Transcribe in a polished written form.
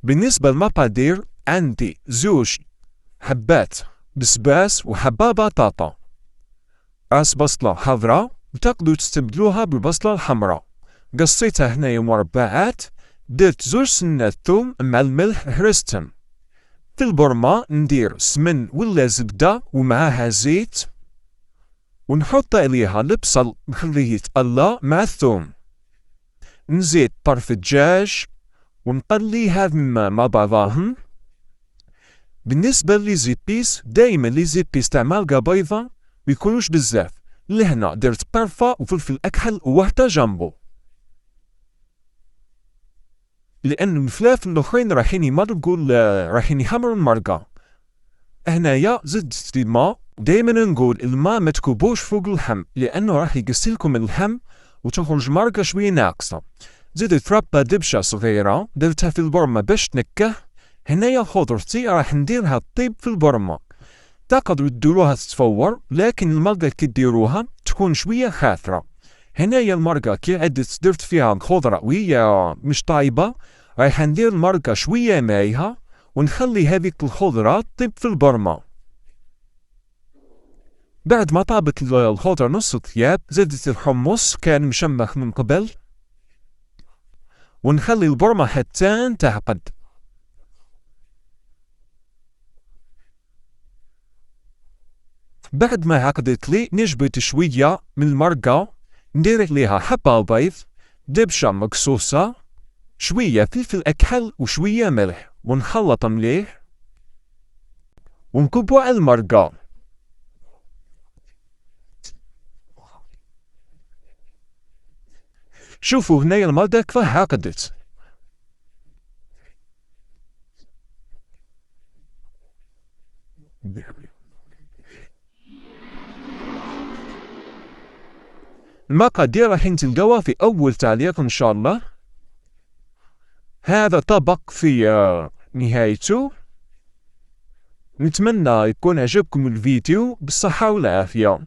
بالنسبة للمقادير عندي 2 حبات بسباس وحبة بطاطا، راس بصلة خضراء وتقدروا تستبدلوها بالبصلة الحمراء، قصيتها هنايا مربعات، درت 2 سنات ثوم مع الملح هرستهم. في البرمة ندير سمن ولا زبدة ومعاها زيت، ونحط عليها البصل نخليه يتقلى مع الثوم، نزيد طرف الدجاج ونقليها مع بعضهم. بالنسبة ليزيبيس دايما ليزيبيس تاع معلقة بيضة ميكونوش بزاف، لهنا درت قرفة وفلفل أكحل ووحدة جنبو، لأن الفلافل الأخرين رايحين يمرقوا رايحين يحمروا المرقة. هنايا زدت الماء، دايما نقول الماء ما تكبوش فوق اللحم لأنه راح يقسلكم اللحم وتخرج مرقة شوية ناقصة. زدت ربة دبشة صغيرة درتها في البرمة باش تنكه. هنايا خضرتي راح نديرها تطيب في البرمة، تقدروا تديروها تتفور، لكن المرقة كي ديروها تكون شوية خاثرة. هنايا المرقة كي عدت درت فيها الخضرة وهي مش طايبة، رايح ندير المرقة شوية مايها ونخلي هذيك الخضرة تطيب في البرمة. بعد ما طابت الخضرة نص طياب زدت الحمص كان مشمخ من قبل، ونخلي البرمة حتى تعقد. بعد ما عقدت لي نجبد شوية من المرقة، ندير عليها حبة بيض، دبشة مقصوصة، شوية فلفل أكحل وشوية ملح، ونخلط مليح ونكبو على المرقة. شوفوا هنايا المرقة كيف عقدت. المقادير راح تلقوها في أول تعليق إن شاء الله. هذا طبق في نهايته. نتمنى يكون عجبكم الفيديو بالصحة والعافية.